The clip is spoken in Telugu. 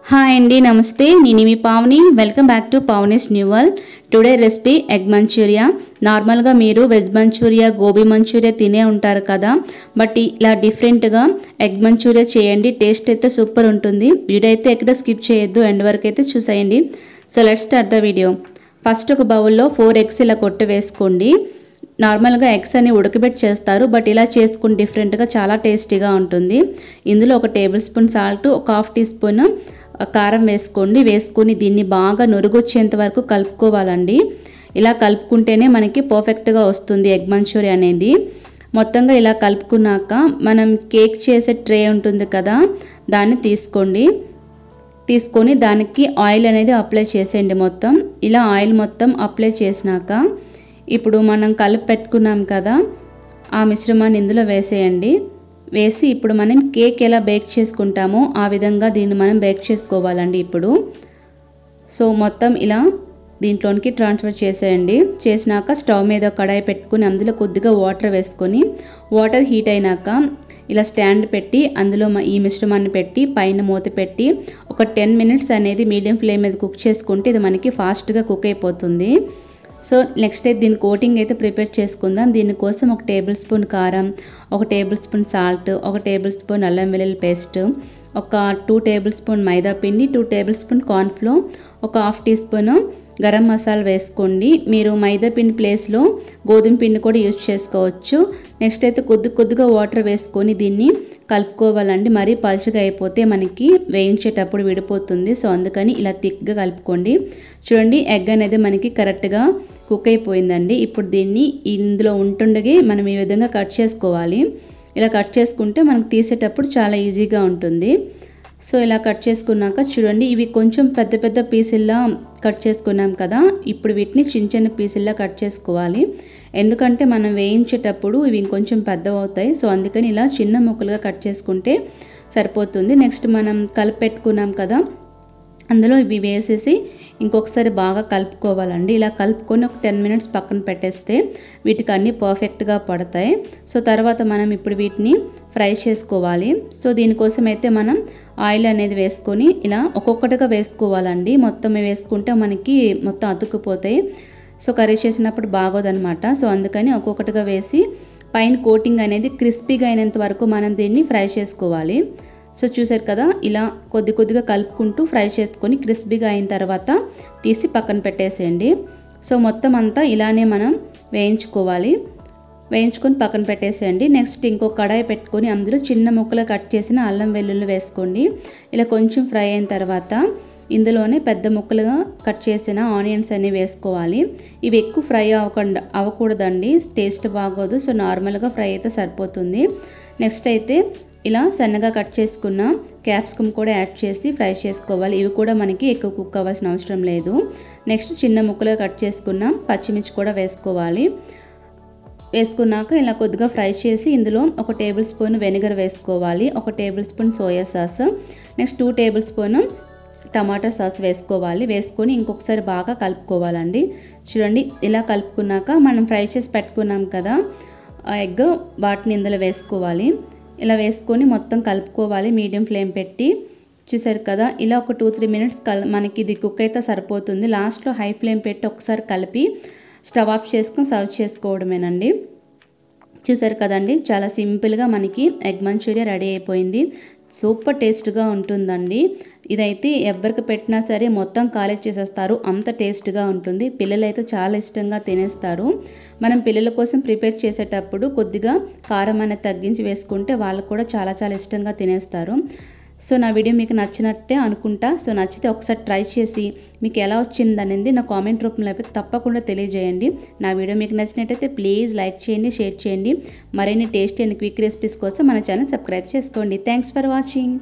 హాయ్ అండి, నమస్తే. నేను మీ Pavani. Welcome back to Pavani's new world. Today recipe egg manchurian. నార్మల్గా మీరు వెజ్ మంచూరియా, గోబీ మంచూరియా తినే ఉంటారు కదా, బట్ ఇలా డిఫరెంట్గా ఎగ్ మంచూరియా చేయండి. టేస్ట్ అయితే సూపర్ ఉంటుంది. వీడియో అయితే ఎక్కడ స్కిప్ చేయొద్దు, ఎండ్ వరకు అయితే చూసేయండి. So let's start the video. First ఒక బౌల్లో 4 ఎగ్స్ ఇలా కొట్టి వేసుకోండి. నార్మల్గా ఎగ్స్ అని ఉడకబెట్టి చేస్తారు, బట్ ఇలా చేసుకుని డిఫరెంట్గా చాలా టేస్టీగా ఉంటుంది. ఇందులో ఒక టేబుల్ స్పూన్ సాల్ట్, ఒక హాఫ్ టీ స్పూన్ కారం వేసుకోండి. వేసుకొని దీన్ని బాగా నురుగొచ్చేంత వరకు కలుపుకోవాలండి. ఇలా కలుపుకుంటేనే మనకి పర్ఫెక్ట్గా వస్తుంది ఎగ్ మంచూరియా అనేది. మొత్తంగా ఇలా కలుపుకున్నాక మనం కేక్ చేసే ట్రే ఉంటుంది కదా, దాన్ని తీసుకొని దానికి ఆయిల్ అనేది అప్లై చేసేయండి. మొత్తం ఇలా ఆయిల్ మొత్తం అప్లై చేసినాక ఇప్పుడు మనం కలిపి పెట్టుకున్నాం కదా, ఆ మిశ్రమాన్ని ఇందులో వేసేయండి. వేసి ఇప్పుడు మనం కేక్ ఎలా బేక్ చేసుకుంటామో ఆ విధంగా దీన్ని మనం బేక్ చేసుకోవాలండి ఇప్పుడు. సో మొత్తం ఇలా దీంట్లోనికి ట్రాన్స్ఫర్ చేసేయండి. చేసినాక స్టవ్ మీద కడాయి పెట్టుకుని అందులో కొద్దిగా వాటర్ వేసుకొని, వాటర్ హీట్ అయినాక ఇలా స్టాండ్ పెట్టి అందులో ఈ మిశ్రమాన్ని పెట్టి పైన మూత పెట్టి ఒక 10 మినిట్స్ అనేది మీడియం ఫ్లేమ్ మీద కుక్ చేసుకుంటే ఇది మనకి ఫాస్ట్గా కుక్ అయిపోతుంది. సో నెక్స్ట్ అయితే దీని కోటింగ్ అయితే ప్రిపేర్ చేసుకుందాం. దీనికోసం ఒక టేబుల్ స్పూన్ కారం, ఒక టేబుల్ స్పూన్ సాల్ట్, ఒక టేబుల్ స్పూన్ అల్లం వెల్లుల్లి పేస్ట్, ఒక 2 టేబుల్ స్పూన్ మైదా పిండి, 2 టేబుల్ స్పూన్ కార్న్ఫ్లోర్, ఒక half teaspoon garam masala వేసుకోండి. మీరు మైదా పిండి ప్లేస్లో గోధుమ పిండి కూడా యూజ్ చేసుకోవచ్చు. నెక్స్ట్ అయితే కొద్దిగా వాటర్ వేసుకొని దీన్ని కలుపుకోవాలండి. మరీ పలుచగా అయిపోతే మనకి వేయించేటప్పుడు విడిపోతుంది. సో అందుకని ఇలా థిక్గా కలుపుకోండి. చూడండి, ఎగ్ అనేది మనకి కరెక్ట్గా కుక్ అయిపోయిందండి. ఇప్పుడు దీన్ని ఇందులో ఉంటుండగా మనం ఈ విధంగా కట్ చేసుకోవాలి. ఇలా కట్ చేసుకుంటే మనకు తీసేటప్పుడు చాలా ఈజీగా ఉంటుంది. సో ఇలా కట్ చేసుకున్నాక చూడండి, ఇవి కొంచెం పెద్ద పీసుల్లా కట్ చేసుకున్నాం కదా, ఇప్పుడు వీటిని చిన్న పీసుల్లా కట్ చేసుకోవాలి. ఎందుకంటే మనం వేయించేటప్పుడు ఇవి ఇంకొంచెం పెద్దవి అవుతాయి. సో అందుకని ఇలా చిన్న ముక్కలుగా కట్ చేసుకుంటే సరిపోతుంది. నెక్స్ట్ మనం కలిపి పెట్టుకున్నాం కదా, అందులో ఇవి వేసేసి ఇంకొకసారి బాగా కలుపుకోవాలండి. ఇలా కలుపుకొని ఒక 10 మినిట్స్ పక్కన పెట్టేస్తే వీటికి అన్నీ పర్ఫెక్ట్గా పడతాయి. సో తర్వాత మనం ఇప్పుడు వీటిని ఫ్రై చేసుకోవాలి. సో దీనికోసం అయితే మనం ఆయిల్ అనేది వేసుకొని ఇలా ఒక్కొక్కటిగా వేసుకోవాలండి. మొత్తం వేసుకుంటే మనకి మొత్తం అతుక్కుపోతాయి. సో కర్రీ చేసినప్పుడు బాగోదన్నమాట. సో అందుకని ఒక్కొక్కటిగా వేసి పైన కోటింగ్ అనేది క్రిస్పీగా అయినంత వరకు మనం దీన్ని ఫ్రై చేసుకోవాలి. సో చూసారు కదా, ఇలా కొద్దిగా కలుపుకుంటూ ఫ్రై చేసుకొని క్రిస్పీగా అయిన తర్వాత తీసి పక్కన పెట్టేసేయండి. సో మొత్తం అంతా ఇలానే మనం వేయించుకొని పక్కన పెట్టేసేయండి. నెక్స్ట్ ఇంకో కడాయి పెట్టుకొని అందులో చిన్న ముక్కలు కట్ చేసిన అల్లం వెల్లుల్లి వేసుకోండి. ఇలా కొంచెం ఫ్రై అయిన తర్వాత ఇందులోనే పెద్ద ముక్కలుగా కట్ చేసిన ఆనియన్స్ అన్ని వేసుకోవాలి. ఇవి ఎక్కువ ఫ్రై అవ్వకూడదండి, టేస్ట్ బాగోదు. సో నార్మల్గా ఫ్రై అయితే సరిపోతుంది. నెక్స్ట్ అయితే ఇలా సన్నగా కట్ చేసుకున్న క్యాప్సికమ్ కూడా యాడ్ చేసి ఫ్రై చేసుకోవాలి. ఇవి కూడా మనకి ఎక్కువ కుక్ అవ్వాల్సిన అవసరం లేదు. నెక్స్ట్ చిన్న ముక్కలుగా కట్ చేసుకున్న పచ్చిమిర్చి కూడా వేసుకోవాలి. వేసుకున్నాక ఇలా కొద్దిగా ఫ్రై చేసి ఇందులో ఒక టేబుల్ స్పూన్ వెనిగర్ వేసుకోవాలి, ఒక table spoon soya sauce, next 2 table spoon tomato sauce వేసుకోవాలి. వేసుకొని ఇంకొకసారి బాగా కలుపుకోవాలండి. చూడండి, ఇలా కలుపుకున్నాక మనం ఫ్రై చేసి పెట్టుకున్నాం కదా ఎగ్, వాటిని ఇందులో వేసుకోవాలి. ఇలా వేసుకొని మొత్తం కలుపుకోవాలి మీడియం ఫ్లేమ్ పెట్టి. చూసారు కదా, ఇలా ఒక 2-3 మినిట్స్ మనకి ఇది కుక్ అయితే సరిపోతుంది. లాస్ట్లో హై ఫ్లేమ్ పెట్టి ఒకసారి కలిపి స్టవ్ ఆఫ్ చేసుకొని సర్వ్ చేసుకోవడమేనండి. చూసారు కదండి, చాలా సింపుల్గా మనకి ఎగ్ మంచూరియా రెడీ అయిపోయింది. సూపర్ టేస్ట్గా ఉంటుందండి. ఇదైతే ఎవరికి పెట్టినా సరే మొత్తం ఖాళీ చేసేస్తారు, అంత టేస్ట్గా ఉంటుంది. పిల్లలు అయితే చాలా ఇష్టంగా తినేస్తారు. మనం పిల్లల కోసం ప్రిపేర్ చేసేటప్పుడు కొద్దిగా కారం అనేది తగ్గించి వేసుకుంటే వాళ్ళు కూడా చాలా ఇష్టంగా తినేస్తారు. సో నా వీడియో మీకు నచ్చినట్టే అనుకుంటా. సో నచ్చితే ఒకసారి ట్రై చేసి మీకు ఎలా వచ్చింది అనేది నా కామెంట్ రూపంలో అయితే తప్పకుండా తెలియజేయండి. నా వీడియో మీకు నచ్చినట్టయితే ప్లీజ్ లైక్ చేయండి, షేర్ చేయండి. మరిన్ని టేస్టీ అండ్ క్విక్ రెసిపీస్ కోసం మన ఛానల్ సబ్స్క్రైబ్ చేసుకోండి. Thanks for watching.